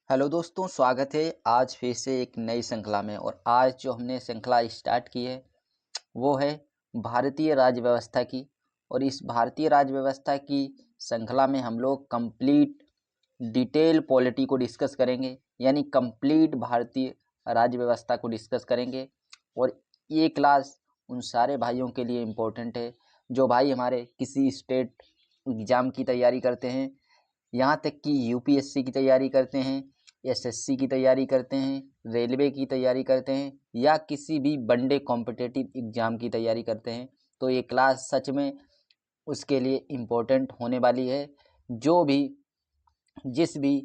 Hello दोस्तों, स्वागत है आज फिर से एक नई श्रृंखला में। और आज जो हमने श्रृंखला स्टार्ट की है वो है भारतीय राज्य व्यवस्था की। और इस भारतीय राज्य व्यवस्था की श्रृंखला में हम लोग कंप्लीट डिटेल पॉलिटी को डिस्कस करेंगे, यानी कंप्लीट भारतीय राज्य व्यवस्था को डिस्कस करेंगे। और ये क्लास उन सारे भाइयों के लिए इम्पोर्टेंट है जो भाई हमारे किसी स्टेट एग्ज़ाम की तैयारी करते हैं, यहाँ तक कि यूपीएससी की तैयारी करते हैं, एसएससी की तैयारी करते हैं, रेलवे की तैयारी करते हैं, या किसी भी वनडे कॉम्पिटिटिव एग्ज़ाम की तैयारी करते हैं। तो ये क्लास सच में उसके लिए इम्पोर्टेंट होने वाली है। जो भी जिस भी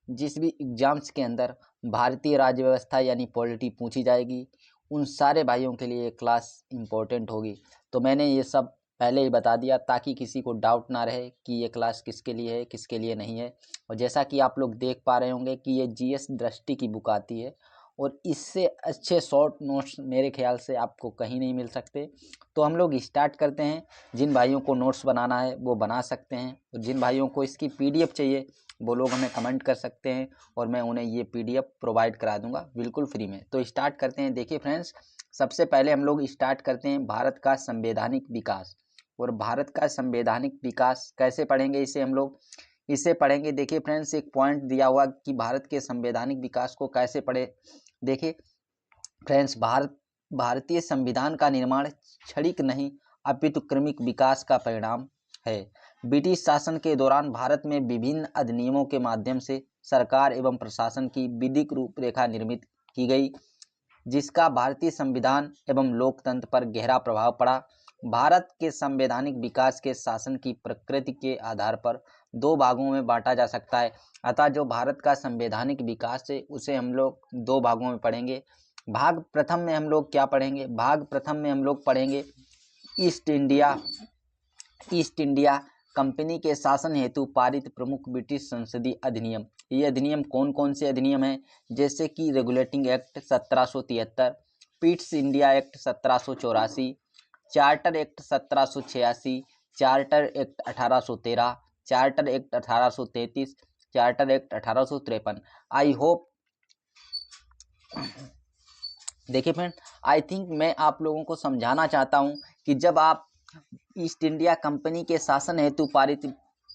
एग्ज़ाम्स के अंदर भारतीय राज्य व्यवस्था यानी पॉलिटी पूछी जाएगी, उन सारे भाइयों के लिए ये क्लास इम्पोर्टेंट होगी। तो मैंने ये सब पहले ही बता दिया ताकि किसी को डाउट ना रहे कि ये क्लास किसके लिए है, किसके लिए नहीं है। और जैसा कि आप लोग देख पा रहे होंगे कि ये जीएस दृष्टि की बुक आती है और इससे अच्छे शॉर्ट नोट्स मेरे ख्याल से आपको कहीं नहीं मिल सकते। तो हम लोग स्टार्ट करते हैं। जिन भाइयों को नोट्स बनाना है वो बना सकते हैं, और जिन भाइयों को इसकी पीडीएफ चाहिए वो लोग हमें कमेंट कर सकते हैं और मैं उन्हें ये पीडीएफ प्रोवाइड करा दूंगा बिल्कुल फ्री में। तो स्टार्ट करते हैं। देखिए फ्रेंड्स, सबसे पहले हम लोग स्टार्ट करते हैं भारत का संवैधानिक विकास। और भारत का संवैधानिक विकास कैसे पढ़ेंगे इसे पढ़ेंगे। देखिए फ्रेंड्स, एक पॉइंट दिया हुआ कि भारत के संवैधानिक विकास को कैसे पढ़े। देखिए फ्रेंड्स, भारतीय संविधान का निर्माण क्षणिक नहीं अपितु क्रमिक विकास का परिणाम है। ब्रिटिश शासन के दौरान भारत में विभिन्न अधिनियमों के माध्यम से सरकार एवं प्रशासन की विधिक रूपरेखा निर्मित की गई, जिसका भारतीय संविधान एवं लोकतंत्र पर गहरा प्रभाव पड़ा। भारत के संवैधानिक विकास के शासन की प्रकृति के आधार पर दो भागों में बांटा जा सकता है। अतः जो भारत का संवैधानिक विकास है उसे हम लोग दो भागों में पढ़ेंगे। भाग प्रथम में हम लोग क्या पढ़ेंगे? भाग प्रथम में हम लोग पढ़ेंगे ईस्ट इंडिया कंपनी के शासन हेतु पारित प्रमुख ब्रिटिश संसदीय अधिनियम। ये अधिनियम कौन कौन से अधिनियम हैं? जैसे कि regulating act 1773, Pitt's India act 1784, charter act 1786, charter act 1813, charter act 1833, charter act 1853। I hope, देखिए फ्रेंड, आई थिंक मैं आप लोगों को समझाना चाहता हूं कि जब आप ईस्ट इंडिया कंपनी के शासन हेतु पारित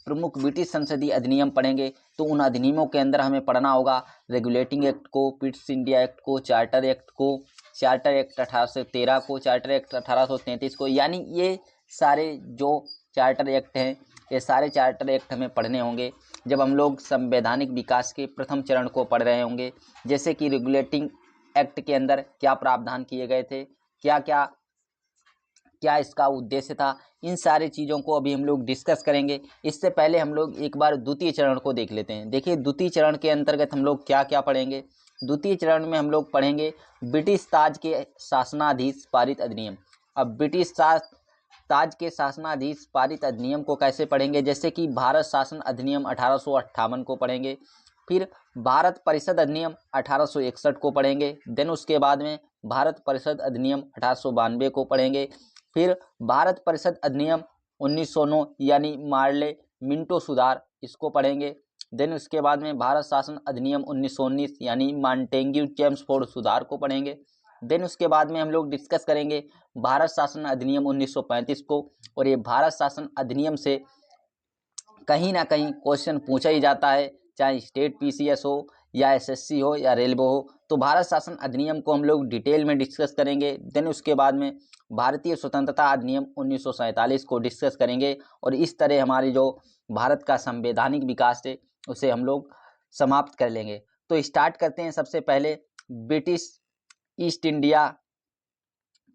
प्रमुख ब्रिटिश संसदीय अधिनियम पढ़ेंगे तो उन अधिनियमों के अंदर हमें पढ़ना होगा रेगुलेटिंग एक्ट को, पिट्स इंडिया एक्ट को, चार्टर एक्ट को, चार्टर एक्ट 1813 को, चार्टर एक्ट 1833 को। यानी ये सारे जो चार्टर एक्ट हैं, ये सारे चार्टर एक्ट हमें पढ़ने होंगे जब हम लोग संवैधानिक विकास के प्रथम चरण को पढ़ रहे होंगे। जैसे कि रेगुलेटिंग एक्ट के अंदर क्या प्रावधान किए गए थे, क्या क्या क्या इसका उद्देश्य था, इन सारी चीज़ों को अभी हम लोग डिस्कस करेंगे। इससे पहले हम लोग एक बार द्वितीय चरण को देख लेते हैं। देखिए द्वितीय चरण के अंतर्गत हम लोग क्या क्या पढ़ेंगे। द्वितीय चरण में हम लोग पढ़ेंगे ब्रिटिश ताज के शासनाधीश पारित अधिनियम। अब ताज के शासनाधीश पारित अधिनियम को कैसे पढ़ेंगे? जैसे कि भारत शासन अधिनियम 1858 को पढ़ेंगे, फिर भारत परिषद अधिनियम 1861 को पढ़ेंगे, देन उसके बाद में भारत परिषद अधिनियम 1892 को पढ़ेंगे, फिर भारत परिषद अधिनियम 1909 यानी मार्ले मिंटो सुधार, इसको पढ़ेंगे। देन उसके बाद में भारत शासन अधिनियम 1919 यानी मॉन्टेग्यू चेम्सफोर्ड सुधार को पढ़ेंगे। देन उसके बाद में हम लोग डिस्कस करेंगे भारत शासन अधिनियम 1935 को। और ये भारत शासन अधिनियम से कहीं ना कहीं क्वेश्चन पूछा ही जाता है, चाहे स्टेट पीसीएस हो या एसएससी हो या रेलवे हो। तो भारत शासन अधिनियम को हम लोग डिटेल में डिस्कस करेंगे। देन उसके बाद में भारतीय स्वतंत्रता अधिनियम 1947 को डिस्कस करेंगे। और इस तरह हमारी जो भारत का संवैधानिक विकास है उसे हम लोग समाप्त कर लेंगे। तो स्टार्ट करते हैं। सबसे पहले ब्रिटिश ईस्ट इंडिया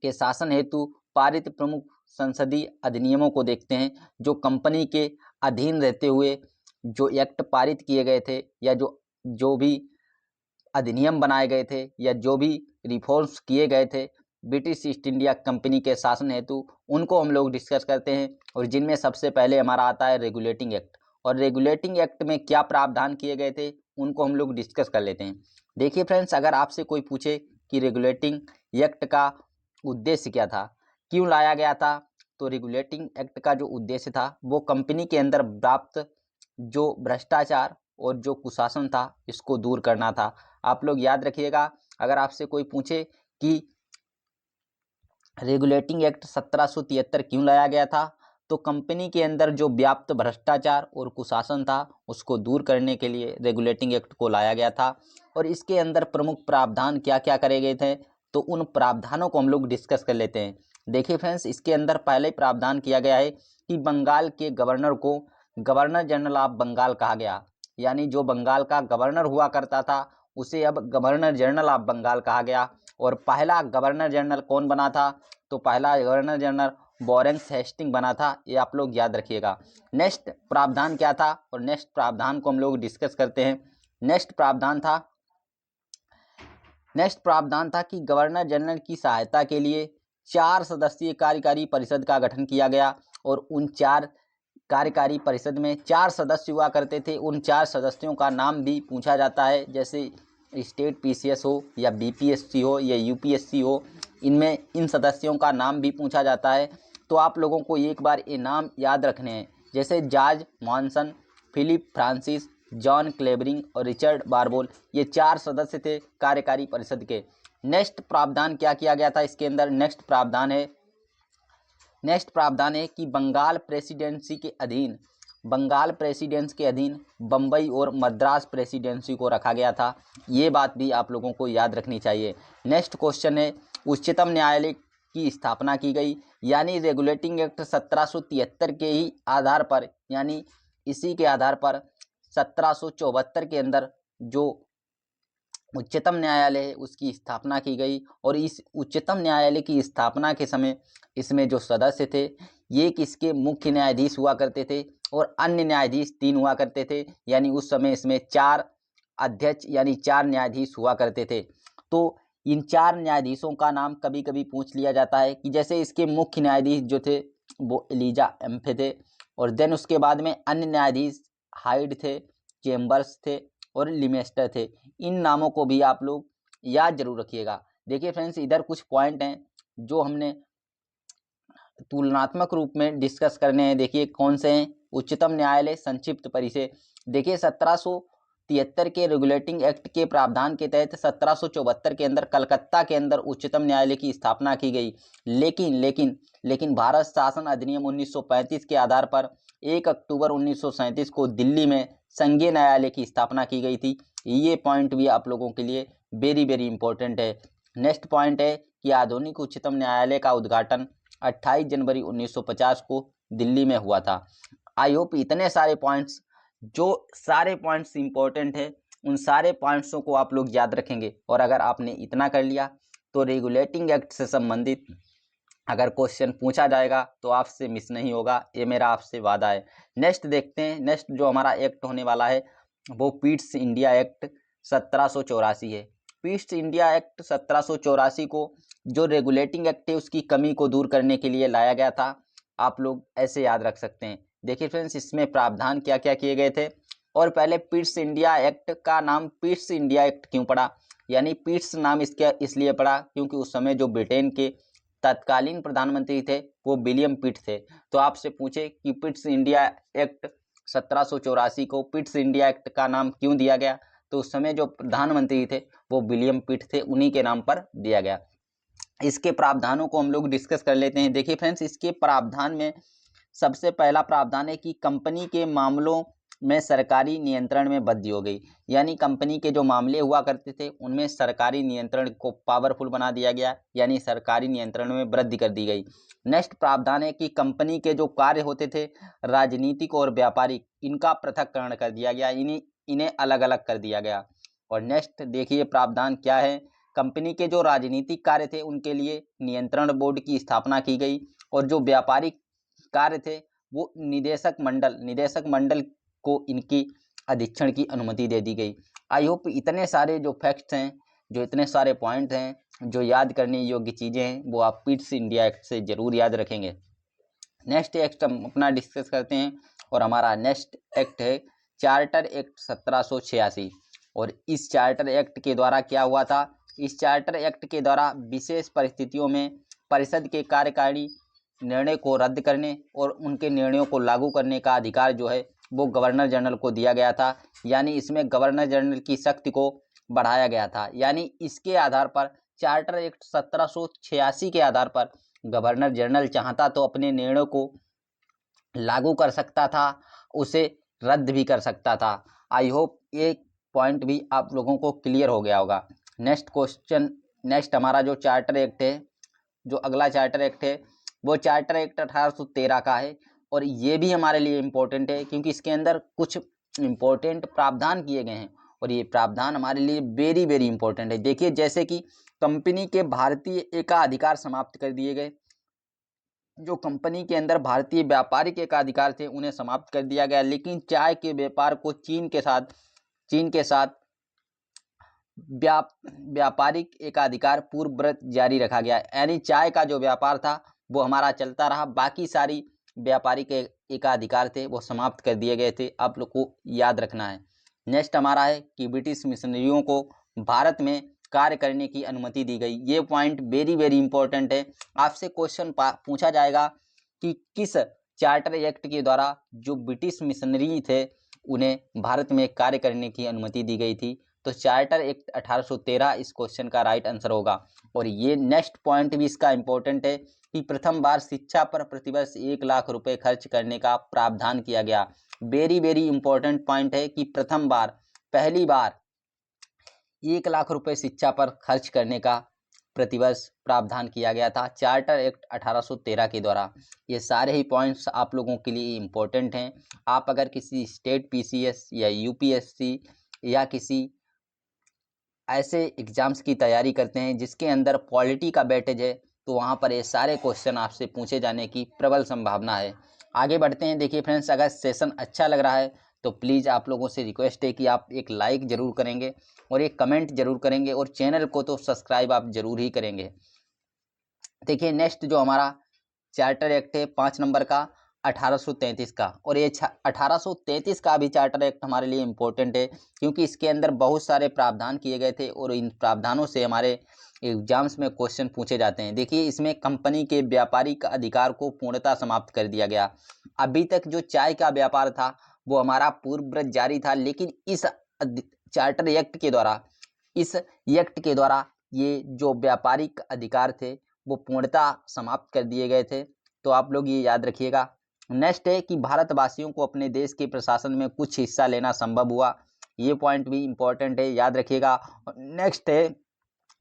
के शासन हेतु पारित प्रमुख संसदीय अधिनियमों को देखते हैं, जो कंपनी के अधीन रहते हुए जो एक्ट पारित किए गए थे, या जो भी अधिनियम बनाए गए थे, या जो भी रिफॉर्म्स किए गए थे ब्रिटिश ईस्ट इंडिया कंपनी के शासन हेतु, उनको हम लोग डिस्कस करते हैं। और जिनमें सबसे पहले हमारा आता है रेगुलेटिंग एक्ट। और रेगुलेटिंग एक्ट में क्या प्रावधान किए गए थे उनको हम लोग डिस्कस कर लेते हैं। देखिए फ्रेंड्स, अगर आपसे कोई पूछे कि रेगुलेटिंग एक्ट का उद्देश्य क्या था, क्यों लाया गया था, तो रेगुलेटिंग एक्ट का जो उद्देश्य था वो कंपनी के अंदर व्याप्त जो भ्रष्टाचार और जो कुशासन था इसको दूर करना था। आप लोग याद रखिएगा, अगर आपसे कोई पूछे कि रेगुलेटिंग एक्ट 1773 क्यों लाया गया था, तो कंपनी के अंदर जो व्याप्त भ्रष्टाचार और कुशासन था उसको दूर करने के लिए रेगुलेटिंग एक्ट को लाया गया था। और इसके अंदर प्रमुख प्रावधान क्या क्या करे गए थे, तो उन प्रावधानों को हम लोग डिस्कस कर लेते हैं। देखिए फ्रेंड्स, इसके अंदर पहले प्रावधान किया गया है कि बंगाल के गवर्नर को गवर्नर जनरल ऑफ बंगाल कहा गया, यानी जो बंगाल का गवर्नर हुआ करता था उसे अब गवर्नर जनरल ऑफ बंगाल कहा गया। और पहला गवर्नर जनरल कौन बना था, तो पहला गवर्नर जनरल वॉरेन हेस्टिंग बना था, ये आप लोग याद रखिएगा। नेक्स्ट प्रावधान क्या था, और नेक्स्ट प्रावधान को हम लोग डिस्कस करते हैं। नेक्स्ट प्रावधान था कि गवर्नर जनरल की सहायता के लिए 4 सदस्यीय कार्यकारी परिषद का गठन किया गया। और उन 4 कार्यकारी परिषद में 4 सदस्य हुआ करते थे। उन 4 सदस्यों का नाम भी पूछा जाता है, जैसे स्टेट पीसीएस हो या बीपीएससी हो या यूपीएससी हो, इनमें इन सदस्यों का नाम भी पूछा जाता है। तो आप लोगों को एक बार ये नाम याद रखने हैं, जैसे George Monson, Philip Francis, John Clavering और रिचर्ड बारबोल, ये 4 सदस्य थे कार्यकारी परिषद के। नेक्स्ट प्रावधान क्या किया गया था इसके अंदर, नेक्स्ट प्रावधान है कि बंगाल प्रेसिडेंसी के अधीन बम्बई और मद्रास प्रेसिडेंसी को रखा गया था। ये बात भी आप लोगों को याद रखनी चाहिए। नेक्स्ट क्वेश्चन है, उच्चतम न्यायालय की स्थापना की गई, यानी रेगुलेटिंग एक्ट 1773 के ही आधार पर, यानी इसी के आधार पर 1774 के अंदर जो उच्चतम न्यायालय है उसकी स्थापना की गई। और इस उच्चतम न्यायालय की स्थापना के समय इसमें जो सदस्य थे ये किसके मुख्य न्यायाधीश हुआ करते थे और अन्य न्यायाधीश 3 हुआ करते थे, यानी उस समय इसमें 4 अध्यक्ष यानी 4 न्यायाधीश हुआ करते थे। तो इन 4 न्यायाधीशों का नाम कभी कभी पूछ लिया जाता है कि जैसे इसके मुख्य न्यायाधीश जो थे वो एलिजा एम्फे थे, और देन उसके बाद में अन्य न्यायाधीश हाइड थे, चेम्बर्स थे और लिमेस्टर थे। इन नामों को भी आप लोग याद जरूर रखिएगा। देखिए फ्रेंड्स, इधर कुछ पॉइंट हैं जो हमने तुलनात्मक रूप में डिस्कस करने हैं। देखिए कौन से हैं, उच्चतम न्यायालय संक्षिप्त परिचय। देखिए 1773 के रेगुलेटिंग एक्ट के प्रावधान के तहत 1774 के अंदर कलकत्ता के अंदर उच्चतम न्यायालय की स्थापना की गई। लेकिन भारत शासन अधिनियम 1935 के आधार पर 1 अक्टूबर 1937 को दिल्ली में संघीय न्यायालय की स्थापना की गई थी। ये पॉइंट भी आप लोगों के लिए वेरी वेरी इंपॉर्टेंट है। नेक्स्ट पॉइंट है कि आधुनिक उच्चतम न्यायालय का उद्घाटन 28 जनवरी 1950 को दिल्ली में हुआ था। आई होप इतने सारे पॉइंट्स, जो सारे पॉइंट्स इंपॉर्टेंट है उन सारे पॉइंट्सों को आप लोग याद रखेंगे। और अगर आपने इतना कर लिया तो रेगुलेटिंग एक्ट से संबंधित अगर क्वेश्चन पूछा जाएगा तो आपसे मिस नहीं होगा, ये मेरा आपसे वादा है। नेक्स्ट देखते हैं, नेक्स्ट जो हमारा एक्ट होने वाला है वो पिट्स इंडिया एक्ट 1784 है। पिट्स इंडिया एक्ट 1784 को जो रेगुलेटिंग एक्ट है उसकी कमी को दूर करने के लिए लाया गया था। आप लोग ऐसे याद रख सकते हैं। देखिए फ्रेंड्स, इसमें प्रावधान क्या क्या किए गए थे। और पहले पिट्स इंडिया एक्ट का नाम पिट्स इंडिया एक्ट क्यों पड़ा, यानी पिट्स नाम इसका इसलिए पड़ा क्योंकि उस समय जो ब्रिटेन के तत्कालीन प्रधानमंत्री थे वो विलियम पिट थे। तो आपसे पूछे कि पिट्स इंडिया एक्ट 1784 को पिट्स इंडिया एक्ट का नाम क्यों दिया गया, तो उस समय जो प्रधानमंत्री थे वो विलियम पिट थे, उन्हीं के नाम पर दिया गया। इसके प्रावधानों को हम लोग डिस्कस कर लेते हैं। देखिए फ्रेंड्स, इसके प्रावधान में सबसे पहला प्रावधान है कि कंपनी के मामलों में सरकारी नियंत्रण में वृद्धि हो गई, यानी कंपनी के जो मामले हुआ करते थे उनमें सरकारी नियंत्रण को पावरफुल बना दिया गया, यानी सरकारी नियंत्रण में वृद्धि कर दी गई। नेक्स्ट प्रावधान है कि कंपनी के जो कार्य होते थे राजनीतिक और व्यापारिक, इनका पृथक्करण कर दिया गया, इन्हें अलग अलग कर दिया गया। और नेक्स्ट देखिए प्रावधान क्या है, कंपनी के जो राजनीतिक कार्य थे उनके लिए नियंत्रण बोर्ड की स्थापना की गई, और जो व्यापारिक कार्य थे वो निदेशक मंडल को इनकी अधीक्षण की अनुमति दे दी गई। आई होप इतने सारे जो फैक्ट्स हैं, जो इतने सारे पॉइंट हैं, जो याद करने योग्य चीज़ें हैं, वो आप पिट्स इंडिया एक्ट से ज़रूर याद रखेंगे। नेक्स्ट एक्ट हम अपना डिस्कस करते हैं, और हमारा नेक्स्ट एक्ट है चार्टर एक्ट 1786। और इस चार्टर एक्ट के द्वारा क्या हुआ था, इस चार्टर एक्ट के द्वारा विशेष परिस्थितियों में परिषद के कार्यकारिणी निर्णय को रद्द करने और उनके निर्णयों को लागू करने का अधिकार जो है वो गवर्नर जनरल को दिया गया था। यानी इसमें गवर्नर जनरल की शक्ति को बढ़ाया गया था। यानी इसके आधार पर चार्टर एक्ट 1786 के आधार पर गवर्नर जनरल चाहता तो अपने निर्णय को लागू कर सकता था, उसे रद्द भी कर सकता था। आई होप ये पॉइंट भी आप लोगों को क्लियर हो गया होगा। नेक्स्ट क्वेश्चन, नेक्स्ट हमारा जो चार्टर एक्ट है, जो अगला चार्टर एक्ट है वो चार्टर एक्ट 1813 का है। और ये भी हमारे लिए इम्पोर्टेंट है क्योंकि इसके अंदर कुछ इम्पोर्टेंट प्रावधान किए गए हैं और ये प्रावधान हमारे लिए वेरी वेरी इंपॉर्टेंट है। देखिए, जैसे कि कंपनी के भारतीय एकाधिकार समाप्त कर दिए गए। जो कंपनी के अंदर भारतीय व्यापारिक एकाधिकार थे उन्हें समाप्त कर दिया गया, लेकिन चाय के व्यापार को चीन के साथ व्यापारिक एकाधिकार पूर्ववत जारी रखा गया। यानी चाय का जो व्यापार था वो हमारा चलता रहा, बाकी सारी व्यापारिक एकाधिकार थे वो समाप्त कर दिए गए थे। आप लोग को याद रखना है। नेक्स्ट हमारा है कि ब्रिटिश मिशनरियों को भारत में कार्य करने की अनुमति दी गई। ये पॉइंट वेरी वेरी इंपॉर्टेंट है। आपसे क्वेश्चन पूछा जाएगा कि किस चार्टर एक्ट के द्वारा जो ब्रिटिश मिशनरी थे उन्हें भारत में कार्य करने की अनुमति दी गई थी। तो चार्टर एक्ट 1813 इस क्वेश्चन का राइट आंसर होगा। और ये नेक्स्ट पॉइंट भी इसका इंपॉर्टेंट है कि प्रथम बार शिक्षा पर प्रतिवर्ष 1 लाख रुपए खर्च करने का प्रावधान किया गया। वेरी वेरी इंपॉर्टेंट पॉइंट है कि पहली बार 1 लाख रुपए शिक्षा पर खर्च करने का प्रतिवर्ष प्रावधान किया गया था चार्टर एक्ट 1813 के द्वारा। ये सारे ही पॉइंट्स आप लोगों के लिए इम्पोर्टेंट हैं। आप अगर किसी स्टेट पीसीएस या यूपीएससी या किसी ऐसे एग्जाम्स की तैयारी करते हैं जिसके अंदर पॉलिटी का बैटेज है, तो वहाँ पर ये सारे क्वेश्चन आपसे पूछे जाने की प्रबल संभावना है। आगे बढ़ते हैं। देखिए फ्रेंड्स, अगर सेशन अच्छा लग रहा है तो प्लीज़ आप लोगों से रिक्वेस्ट है कि आप एक लाइक ज़रूर करेंगे और एक कमेंट ज़रूर करेंगे और चैनल को तो सब्सक्राइब आप ज़रूर ही करेंगे। देखिए नेक्स्ट जो हमारा चार्टर एक्ट है 5 नंबर का 1833 का, और ये 1833 का भी चार्टर एक्ट हमारे लिए इम्पोर्टेंट है क्योंकि इसके अंदर बहुत सारे प्रावधान किए गए थे और इन प्रावधानों से हमारे एग्जाम्स में क्वेश्चन पूछे जाते हैं। देखिए, इसमें कंपनी के व्यापारिक अधिकार को पूर्णतः समाप्त कर दिया गया। अभी तक जो चाय का व्यापार था वो हमारा पूर्ववत जारी था, लेकिन इस चार्टर एक्ट के द्वारा ये जो व्यापारिक अधिकार थे वो पूर्णतः समाप्त कर दिए गए थे। तो आप लोग ये याद रखिएगा। नेक्स्ट है कि भारतवासियों को अपने देश के प्रशासन में कुछ हिस्सा लेना संभव हुआ। ये पॉइंट भी इम्पोर्टेंट है, याद रखिएगा। नेक्स्ट है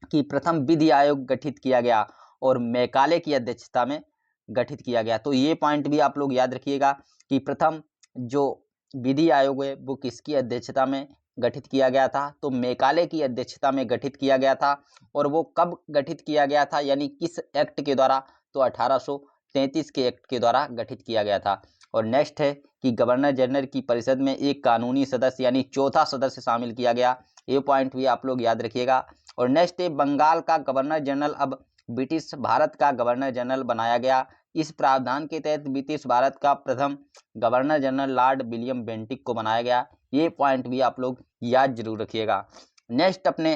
कि प्रथम विधि आयोग गठित किया गया और मैकाले की अध्यक्षता में गठित किया गया। तो ये पॉइंट भी आप लोग याद रखिएगा कि प्रथम जो विधि आयोग है वो किसकी अध्यक्षता में गठित किया गया था, तो मैकाले की अध्यक्षता में गठित किया गया था। और वो कब गठित किया गया था, यानी किस एक्ट के द्वारा, तो 1833 के एक्ट के द्वारा गठित किया गया था। और नेक्स्ट है कि गवर्नर जनरल की परिषद में एक कानूनी सदस्य यानी चौथा सदस्य शामिल किया गया। ये पॉइंट भी आप लोग याद रखिएगा। और नेक्स्ट है बंगाल का गवर्नर जनरल अब ब्रिटिश भारत का गवर्नर जनरल बनाया गया। इस प्रावधान के तहत ब्रिटिश भारत का प्रथम governor general Lord William Bentinck को बनाया गया। ये पॉइंट भी आप लोग याद जरूर रखिएगा। नेक्स्ट अपने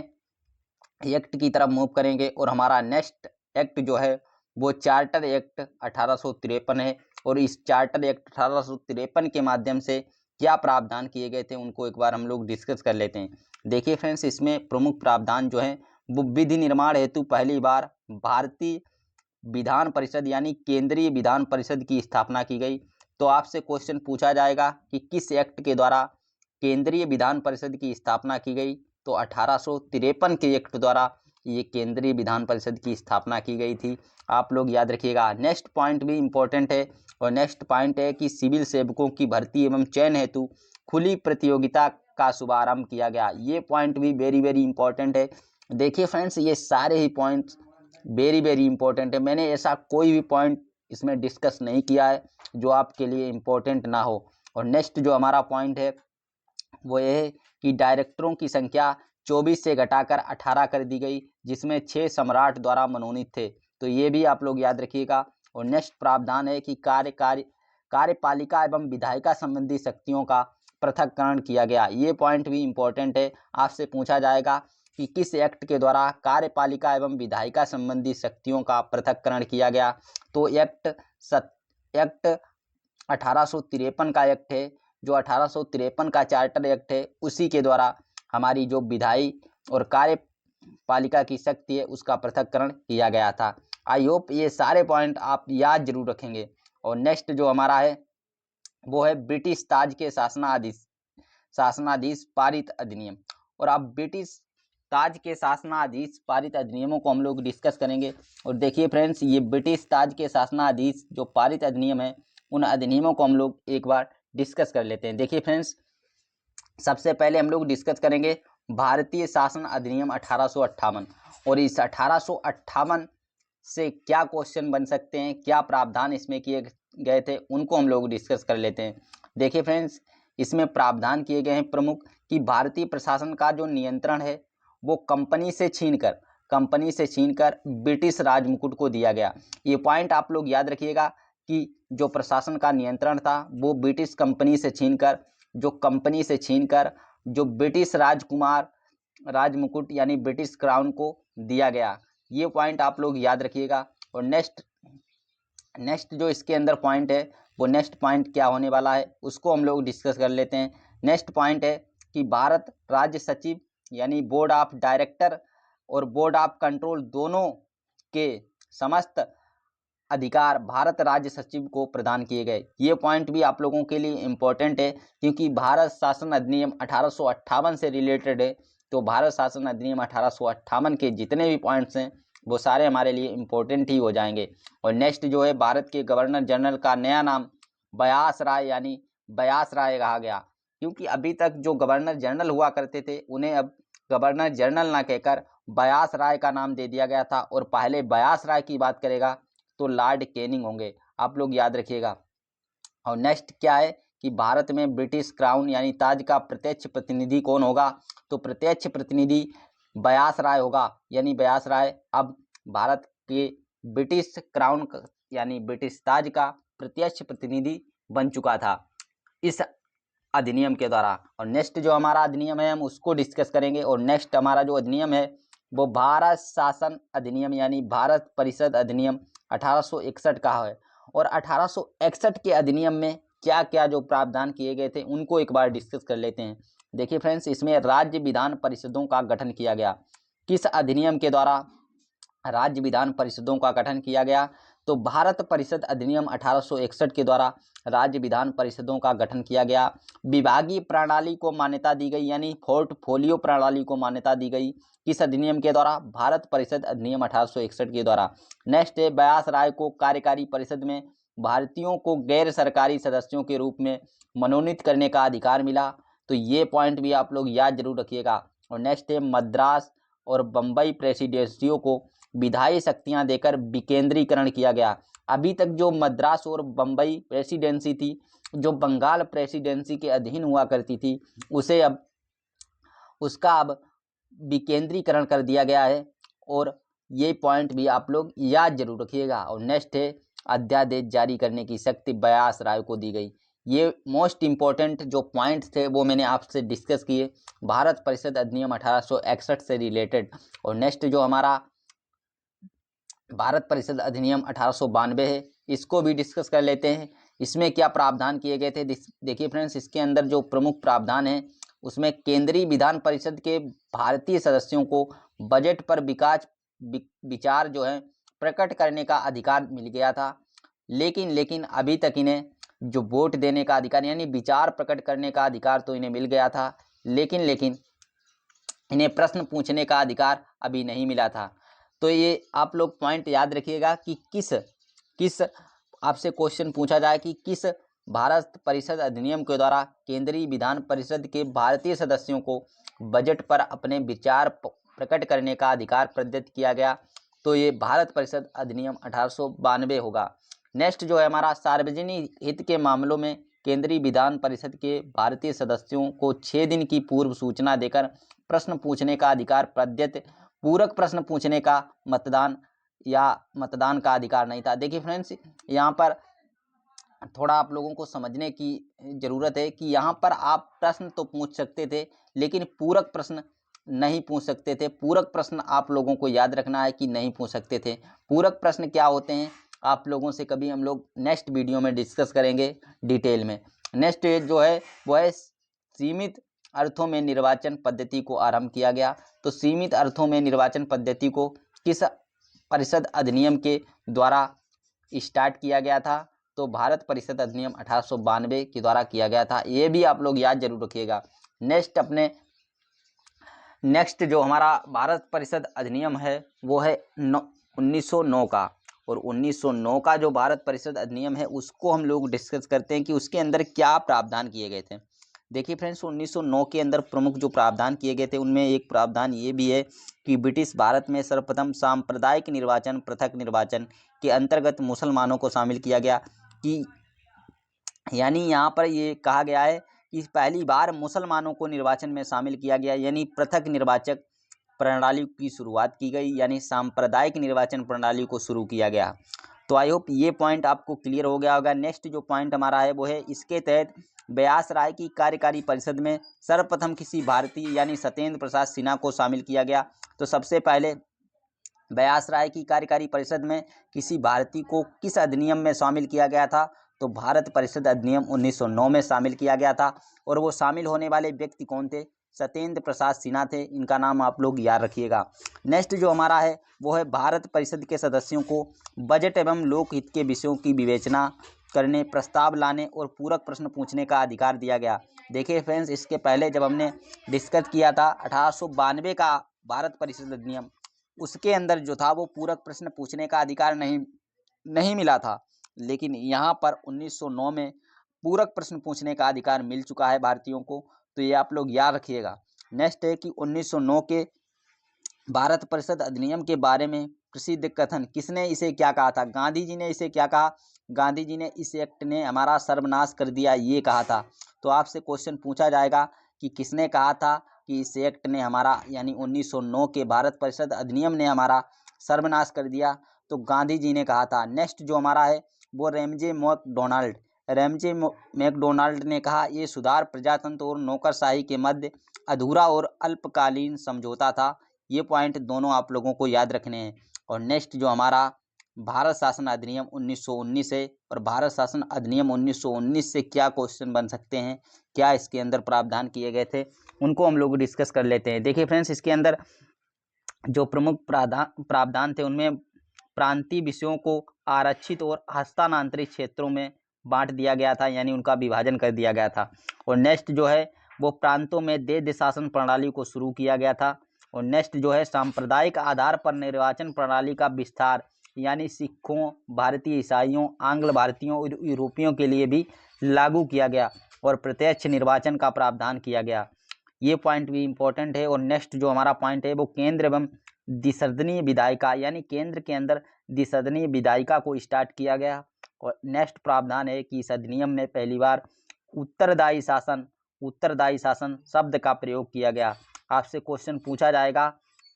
एक्ट की तरफ मूव करेंगे और हमारा नेक्स्ट एक्ट जो है वो चार्टर एक्ट 1853 है। और इस चार्टर एक्ट 1853 के माध्यम से क्या प्रावधान किए गए थे उनको एक बार हम लोग डिस्कस कर लेते हैं। देखिए फ्रेंड्स, इसमें प्रमुख प्रावधान जो है वो विधि निर्माण हेतु पहली बार भारतीय विधान परिषद यानी केंद्रीय विधान परिषद की स्थापना की गई। तो आपसे क्वेश्चन पूछा जाएगा कि किस एक्ट के द्वारा केंद्रीय विधान परिषद की स्थापना की गई, तो 1853 के एक्ट द्वारा ये केंद्रीय विधान परिषद की स्थापना की गई थी। आप लोग याद रखिएगा। नेक्स्ट पॉइंट भी इंपॉर्टेंट है और नेक्स्ट पॉइंट है कि सिविल सेवकों की भर्ती एवं चयन हेतु खुली प्रतियोगिता का शुभारंभ किया गया। ये पॉइंट भी वेरी वेरी इंपॉर्टेंट है। देखिए फ्रेंड्स, ये सारे ही पॉइंट्स वेरी वेरी इंपॉर्टेंट है। मैंने ऐसा कोई भी पॉइंट इसमें डिस्कस नहीं किया है जो आपके लिए इम्पोर्टेंट ना हो। और नेक्स्ट जो हमारा पॉइंट है वो ये है कि डायरेक्टरों की संख्या 24 से घटाकर 18 कर दी गई, जिसमें 6 सम्राट द्वारा मनोनीत थे। तो ये भी आप लोग याद रखिएगा। और नेक्स्ट प्रावधान है कि कार्यपालिका एवं विधायिका संबंधी शक्तियों का पृथक्करण किया गया। ये पॉइंट भी इम्पोर्टेंट है। आपसे पूछा जाएगा कि किस एक्ट के द्वारा कार्यपालिका एवं विधायिका संबंधी शक्तियों का पृथक्करण किया गया, तो एक्ट 1853 का एक्ट है जो 1853 का चार्टर एक्ट है उसी के द्वारा हमारी जो विधायी और कार्यपालिका की शक्ति है उसका पृथक्करण किया गया था। आई होप ये सारे पॉइंट आप याद जरूर रखेंगे। और नेक्स्ट जो हमारा है वो है ब्रिटिश ताज के शासनाधीश पारित अधिनियम। और अब ब्रिटिश ताज के शासनाधीश पारित अधिनियमों को हम लोग डिस्कस करेंगे। और देखिए फ्रेंड्स, ये ब्रिटिश ताज के शासनाधीश जो पारित अधिनियम है उन अधिनियमों को हम लोग एक बार डिस्कस कर लेते हैं। देखिए फ्रेंड्स, सबसे पहले हम लोग डिस्कस करेंगे भारतीय शासन अधिनियम 1858। और इस 1858 से क्या क्वेश्चन बन सकते हैं, क्या प्रावधान इसमें किए गए थे, उनको हम लोग डिस्कस कर लेते हैं। देखिए फ्रेंड्स, इसमें प्रावधान किए गए हैं प्रमुख कि भारतीय प्रशासन का जो नियंत्रण है वो कंपनी से छीनकर ब्रिटिश राजमुकुट को दिया गया। ये पॉइंट आप लोग याद रखिएगा कि जो प्रशासन का नियंत्रण था वो ब्रिटिश कंपनी से छीनकर जो ब्रिटिश राजमुकुट यानी ब्रिटिश क्राउन को दिया गया। ये पॉइंट आप लोग याद रखिएगा। और नेक्स्ट जो इसके अंदर पॉइंट है वो नेक्स्ट पॉइंट क्या होने वाला है उसको हम लोग डिस्कस कर लेते हैं। नेक्स्ट पॉइंट है कि भारत राज्य सचिव यानी बोर्ड ऑफ डायरेक्टर और बोर्ड ऑफ कंट्रोल दोनों के समस्त अधिकार भारत राज्य सचिव को प्रदान किए गए। ये पॉइंट भी आप लोगों के लिए इम्पोर्टेंट है क्योंकि भारत शासन अधिनियम 1858 से रिलेटेड है। तो भारत शासन अधिनियम 1858 के जितने भी पॉइंट्स हैं वो सारे हमारे लिए इम्पोर्टेंट ही हो जाएंगे। और नेक्स्ट जो है, भारत के गवर्नर जनरल का नया नाम बयास राय यानी बयास राय कहा गया, क्योंकि अभी तक जो गवर्नर जनरल हुआ करते थे उन्हें अब गवर्नर जनरल ना कहकर बयास राय का नाम दे दिया गया था। और पहले बयास राय की बात करेगा तो लॉर्ड कैनिंग होंगे, आप लोग याद रखिएगा। और नेक्स्ट क्या है कि भारत में ब्रिटिश क्राउन यानी ताज का प्रत्यक्ष प्रतिनिधि कौन होगा, तो प्रत्यक्ष प्रतिनिधि बयास राय होगा यानी बयास राय अब भारत के ब्रिटिश क्राउन यानी ब्रिटिश ताज का प्रत्यक्ष प्रतिनिधि बन चुका था इस अधिनियम के द्वारा। और नेक्स्ट जो हमारा अधिनियम है हम उसको डिस्कस करेंगे। और नेक्स्ट हमारा जो अधिनियम है वो भारत शासन अधिनियम यानी भारत परिषद अधिनियम 1861 का है। और 1861 के अधिनियम में क्या क्या जो प्रावधान किए गए थे उनको एक बार डिस्कस कर लेते हैं। देखिए फ्रेंड्स, इसमें राज्य विधान परिषदों का गठन किया गया। किस अधिनियम के द्वारा राज्य विधान परिषदों का गठन किया गया, तो भारत परिषद अधिनियम 1861 के द्वारा राज्य विधान परिषदों का गठन किया गया। विभागीय प्रणाली को मान्यता दी गई यानी पोर्टफोलियो प्रणाली को मान्यता दी गई किस अधिनियम के द्वारा, भारत परिषद अधिनियम 1861 के द्वारा। नेक्स्ट है, बयास राय को कार्यकारी परिषद में भारतीयों को गैर सरकारी सदस्यों के रूप में मनोनीत करने का अधिकार मिला। तो ये पॉइंट भी आप लोग याद जरूर रखिएगा। और नेक्स्ट है, मद्रास और बम्बई प्रेसिडेंसियों को विधायी शक्तियां देकर विकेंद्रीकरण किया गया। अभी तक जो मद्रास और बम्बई प्रेसिडेंसी थी, जो बंगाल प्रेसिडेंसी के अधीन हुआ करती थी, उसे अब विकेंद्रीकरण कर दिया गया है। और ये पॉइंट भी आप लोग याद जरूर रखिएगा। और नेक्स्ट है, अध्यादेश जारी करने की शक्ति बयास राय को दी गई। ये मोस्ट इम्पोर्टेंट जो पॉइंट्स थे वो मैंने आपसे डिस्कस किए भारत परिषद अधिनियम 1861 से रिलेटेड। और नेक्स्ट जो हमारा भारत परिषद अधिनियम 1892 है, इसको भी डिस्कस कर लेते हैं। इसमें क्या प्रावधान किए गए थे, देखिए फ्रेंड्स, इसके अंदर जो प्रमुख प्रावधान है उसमें केंद्रीय विधान परिषद के भारतीय सदस्यों को बजट पर विचार जो है प्रकट करने का अधिकार मिल गया था। लेकिन अभी तक इन्हें जो वोट देने का अधिकार यानी विचार प्रकट करने का अधिकार तो इन्हें मिल गया था, लेकिन इन्हें प्रश्न पूछने का अधिकार अभी नहीं मिला था। तो ये आप लोग पॉइंट याद रखिएगा कि किस आपसे क्वेश्चन पूछा जाए कि किस भारत परिषद अधिनियम के द्वारा केंद्रीय विधान परिषद के भारतीय सदस्यों को बजट पर अपने विचार प्रकट करने का अधिकार प्रदत्त किया गया, तो ये भारत परिषद अधिनियम 1892 होगा। नेक्स्ट जो है हमारा, सार्वजनिक हित के मामलों में केंद्रीय विधान परिषद के भारतीय सदस्यों को 6 दिन की पूर्व सूचना देकर प्रश्न पूछने का अधिकार प्रदत्त, पूरक प्रश्न पूछने का मतदान का अधिकार नहीं था। देखिए फ्रेंड्स, यहाँ पर थोड़ा आप लोगों को समझने की ज़रूरत है कि यहाँ पर आप प्रश्न तो पूछ सकते थे लेकिन पूरक प्रश्न नहीं पूछ सकते थे। पूरक प्रश्न आप लोगों को याद रखना है कि नहीं पूछ सकते थे। पूरक प्रश्न क्या होते हैं आप लोगों से कभी हम लोग नेक्स्ट वीडियो में डिस्कस करेंगे डिटेल में। नेक्स्ट जो है वो है सीमित अर्थों में निर्वाचन पद्धति को आरंभ किया गया। तो सीमित अर्थों में निर्वाचन पद्धति को किस परिषद अधिनियम के द्वारा स्टार्ट किया गया था? तो भारत परिषद अधिनियम 1892 के द्वारा किया गया था। ये भी आप लोग याद जरूर रखिएगा। नेक्स्ट जो हमारा भारत परिषद अधिनियम है वो है 1909 का। और 1909 का जो भारत परिषद अधिनियम है उसको हम लोग डिस्कस करते हैं कि उसके अंदर क्या प्रावधान किए गए थे। देखिए फ्रेंड्स, 1909 के अंदर प्रमुख जो प्रावधान किए गए थे उनमें एक प्रावधान ये भी है कि ब्रिटिश भारत में सर्वप्रथम सांप्रदायिक निर्वाचन, पृथक निर्वाचन के अंतर्गत मुसलमानों को शामिल किया गया। कि यानी यहाँ पर ये कहा गया है कि पहली बार मुसलमानों को निर्वाचन में शामिल किया गया, यानी पृथक निर्वाचक प्रणाली की शुरुआत की गई, यानी सांप्रदायिक निर्वाचन प्रणाली को शुरू किया गया। तो आई होप ये पॉइंट आपको क्लियर हो गया होगा। नेक्स्ट जो पॉइंट हमारा है वो है इसके तहत व्यास राय की कार्यकारी परिषद में सर्वप्रथम किसी भारतीय यानी सत्येंद्र प्रसाद सिन्हा को शामिल किया गया। तो सबसे पहले व्यास राय की कार्यकारी परिषद में किसी भारतीय को किस अधिनियम में शामिल किया गया था? तो भारत परिषद अधिनियम 1909 में शामिल किया गया था। और वो शामिल होने वाले व्यक्ति कौन थे? सत्येंद्र प्रसाद सिन्हा थे। इनका नाम आप लोग याद रखिएगा। नेक्स्ट जो हमारा है वो है भारत परिषद के सदस्यों को बजट एवं लोकहित के विषयों की विवेचना करने, प्रस्ताव लाने और पूरक प्रश्न पूछने का अधिकार दिया गया। देखिए फ्रेंड्स, इसके पहले जब हमने डिस्कस किया था 1892 का भारत परिषद अधिनियम, उसके अंदर जो था वो पूरक प्रश्न पूछने का अधिकार नहीं मिला था। लेकिन यहाँ पर 1909 में पूरक प्रश्न पूछने का अधिकार मिल चुका है भारतीयों को। तो ये आप लोग याद रखिएगा। नेक्स्ट है कि 1909 के भारत परिषद अधिनियम के बारे में प्रसिद्ध कथन, किसने इसे क्या कहा था? गांधी जी ने इसे क्या कहा? गांधी जी ने इस एक्ट ने हमारा सर्वनाश कर दिया, ये कहा था। तो आपसे क्वेश्चन पूछा जाएगा कि किसने कहा था कि इस एक्ट ने हमारा यानी 1909 के भारत परिषद अधिनियम ने हमारा सर्वनाश कर दिया? तो गांधी जी ने कहा था। नेक्स्ट जो हमारा है वो रैमजे मैकडोनाल्ड ने कहा, ये सुधार प्रजातंत्र और नौकरशाही के मध्य अधूरा और अल्पकालीन समझौता था। ये पॉइंट दोनों आप लोगों को याद रखने हैं। और नेक्स्ट जो हमारा भारत शासन अधिनियम 1919 है, और भारत शासन अधिनियम 1919 से क्या क्वेश्चन बन सकते हैं, क्या इसके अंदर प्रावधान किए गए थे, उनको हम लोग डिस्कस कर लेते हैं। देखिए फ्रेंड्स, इसके अंदर जो प्रमुख प्रावधान थे उनमें प्रांतीय विषयों को आरक्षित और हस्तांतरित क्षेत्रों में बांट दिया गया था, यानी उनका विभाजन कर दिया गया था। और नेक्स्ट जो है वो प्रांतों में देश शासन प्रणाली को शुरू किया गया था। और नेक्स्ट जो है सांप्रदायिक आधार पर निर्वाचन प्रणाली का विस्तार, यानी सिखों, भारतीय ईसाइयों, आंग्ल भारतीयों और यूरोपियों के लिए भी लागू किया गया। और प्रत्यक्ष निर्वाचन का प्रावधान किया गया। ये पॉइंट भी इम्पोर्टेंट है। और नेक्स्ट जो हमारा पॉइंट है वो केंद्र एवं द्विसदनीय विधायिका, यानी केंद्र के अंदर द्विसदनीय विधायिका को स्टार्ट किया गया। और नेक्स्ट प्रावधान है कि इस अधिनियम में पहली बार उत्तरदायी शासन शब्द का प्रयोग किया गया। आपसे क्वेश्चन पूछा जाएगा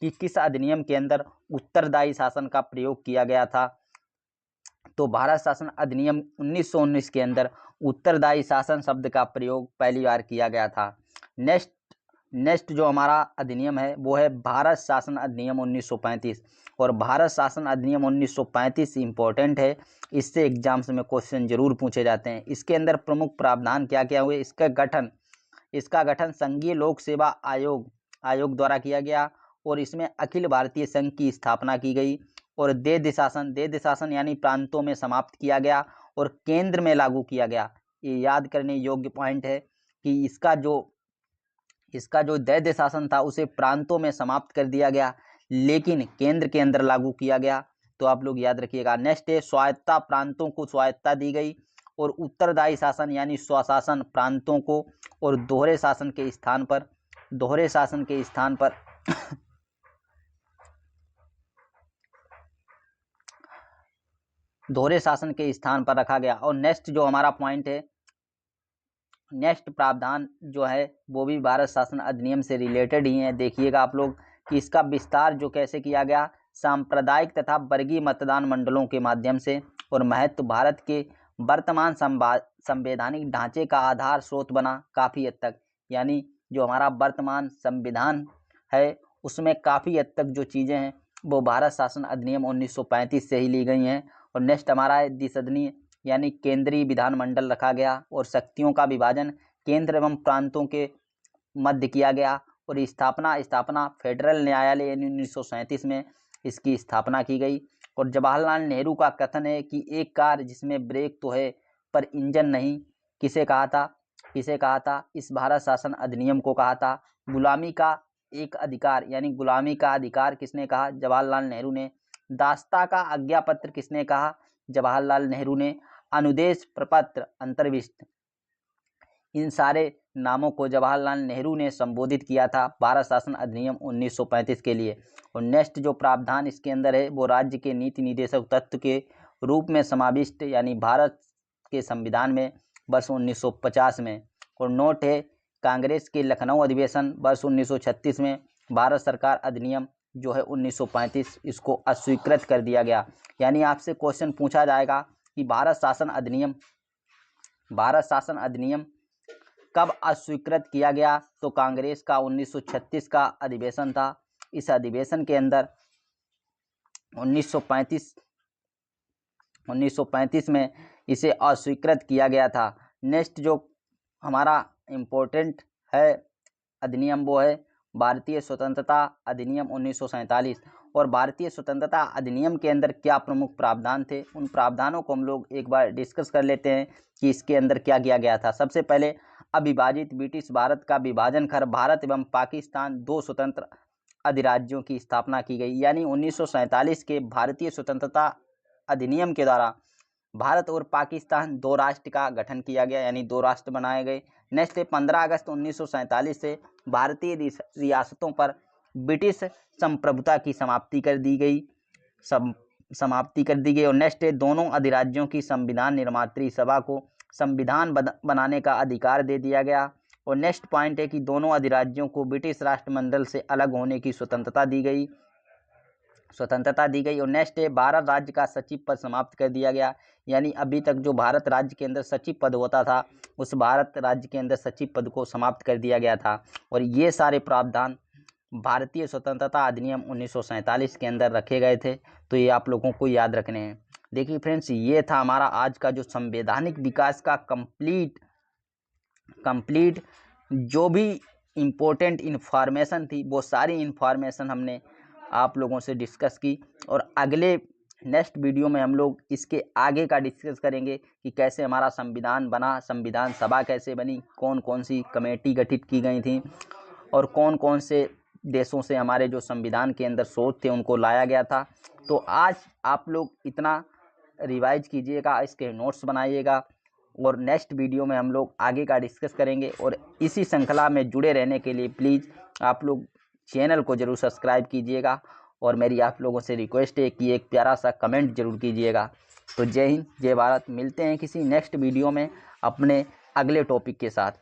कि किस अधिनियम के अंदर उत्तरदायी शासन का प्रयोग किया गया था? तो भारत शासन अधिनियम 1919 के अंदर उत्तरदायी शासन शब्द का प्रयोग पहली बार किया गया था। नेक्स्ट जो हमारा अधिनियम है वो है भारत शासन अधिनियम 1935। और भारत शासन अधिनियम 1935 इम्पोर्टेंट है, इससे एग्जाम्स में क्वेश्चन जरूर पूछे जाते हैं। इसके अंदर प्रमुख प्रावधान क्या क्या हुए? इसका गठन संघीय लोक सेवा आयोग द्वारा किया गया। और इसमें अखिल भारतीय संघ की स्थापना की गई। और देश शासन यानी प्रांतों में समाप्त किया गया और केंद्र में लागू किया गया। ये याद करने योग्य पॉइंट है कि इसका जो दैद्य शासन था उसे प्रांतों में समाप्त कर दिया गया, लेकिन केंद्र के अंदर लागू किया गया। तो आप लोग याद रखिएगा। नेक्स्ट है स्वायत्ता, प्रांतों को स्वायत्ता दी गई। और उत्तरदायी शासन यानी स्वशासन प्रांतों को। और दोहरे शासन के स्थान पर दोहरे शासन के स्थान पर रखा गया। और नेक्स्ट जो हमारा पॉइंट है, नेक्स्ट प्रावधान जो है वो भी भारत शासन अधिनियम से रिलेटेड ही है। देखिएगा आप लोग कि इसका विस्तार जो कैसे किया गया, सांप्रदायिक तथा वर्गीय मतदान मंडलों के माध्यम से। और महत्व भारत के वर्तमान संवैधानिक ढांचे का आधार स्रोत बना काफ़ी हद तक, यानी जो हमारा वर्तमान संविधान है उसमें काफ़ी हद तक जो चीज़ें हैं वो भारत शासन अधिनियम 1935 से ही ली गई हैं। और नेक्स्ट हमारा है द्विसदनीय यानी केंद्रीय विधानमंडल रखा गया और शक्तियों का विभाजन केंद्र एवं प्रांतों के मध्य किया गया। और स्थापना फेडरल न्यायालय यानी 1937 में इसकी स्थापना की गई। और जवाहरलाल नेहरू का कथन है कि एक कार जिसमें ब्रेक तो है पर इंजन नहीं, किसे कहा था? इस भारत शासन अधिनियम को कहा था। गुलामी का एक अधिकार यानी गुलामी का अधिकार किसने कहा? जवाहरलाल नेहरू ने। दास्ता का आज्ञा पत्र किसने कहा? जवाहरलाल नेहरू ने। अनुदेश प्रपत्र अंतर्विष्ट, इन सारे नामों को जवाहरलाल नेहरू ने संबोधित किया था भारत शासन अधिनियम 1935 के लिए। और नेक्स्ट जो प्रावधान इसके अंदर है वो राज्य के नीति निदेशक तत्व के रूप में समाविष्ट यानी भारत के संविधान में वर्ष 1950 में। और नोट है कांग्रेस के लखनऊ अधिवेशन वर्ष 1936 में भारत सरकार अधिनियम जो है 1935 इसको अस्वीकृत कर दिया गया। यानी आपसे क्वेश्चन पूछा जाएगा कि भारत शासन अधिनियम कब अस्वीकृत किया गया? तो कांग्रेस का 1936 का अधिवेशन था। इस अधिवेशन के अंदर 1935 में इसे अस्वीकृत किया गया था। नेक्स्ट जो हमारा इम्पोर्टेंट है अधिनियम वो है भारतीय स्वतंत्रता अधिनियम 1947। और भारतीय स्वतंत्रता अधिनियम के अंदर क्या प्रमुख प्रावधान थे, उन प्रावधानों को हम लोग एक बार डिस्कस कर लेते हैं कि इसके अंदर क्या किया गया था। सबसे पहले अविभाजित ब्रिटिश भारत का विभाजन कर भारत एवं पाकिस्तान दो स्वतंत्र अधिराज्यों की स्थापना की गई। यानी 1947 के भारतीय स्वतंत्रता अधिनियम के द्वारा भारत और पाकिस्तान दो राष्ट्र का गठन किया गया यानी दो राष्ट्र बनाए गए। नेक्स्ट है 15 अगस्त 1947 से भारतीय रियासतों पर ब्रिटिश संप्रभुता की समाप्ति कर दी गई। और नेक्स्ट है दोनों अधिराज्यों की संविधान निर्मात्री सभा को संविधान बनाने का अधिकार दे दिया गया। और नेक्स्ट पॉइंट है कि दोनों अधिराज्यों को ब्रिटिश राष्ट्रमंडल से अलग होने की स्वतंत्रता दी गई। और नेक्स्ट है भारत राज्य का सचिव पद समाप्त कर दिया गया। यानी अभी तक जो भारत राज्य के अंदर सचिव पद होता था उस भारत राज्य के अंदर सचिव पद को समाप्त कर दिया गया था। और ये सारे प्रावधान भारतीय स्वतंत्रता अधिनियम 1947 के अंदर रखे गए थे। तो ये आप लोगों को याद रखने हैं। देखिए फ्रेंड्स, ये था हमारा आज का जो संवैधानिक विकास का कंप्लीट जो भी इम्पोर्टेंट इन्फॉर्मेशन थी वो सारी इन्फॉर्मेशन हमने आप लोगों से डिस्कस की। और अगले नेक्स्ट वीडियो में हम लोग इसके आगे का डिस्कस करेंगे कि कैसे हमारा संविधान बना, संविधान सभा कैसे बनी, कौन कौन सी कमेटी गठित की गई थी और कौन कौन से देशों से हमारे जो संविधान के अंदर शोध थे उनको लाया गया था। तो आज आप लोग इतना रिवाइज कीजिएगा, इसके नोट्स बनाइएगा और नेक्स्ट वीडियो में हम लोग आगे का डिस्कस करेंगे। और इसी श्रृंखला में जुड़े रहने के लिए प्लीज़ आप लोग चैनल को ज़रूर सब्सक्राइब कीजिएगा। और मेरी आप लोगों से रिक्वेस्ट है कि एक प्यारा सा कमेंट ज़रूर कीजिएगा। तो जय हिंद, जय भारत। मिलते हैं किसी नेक्स्ट वीडियो में अपने अगले टॉपिक के साथ।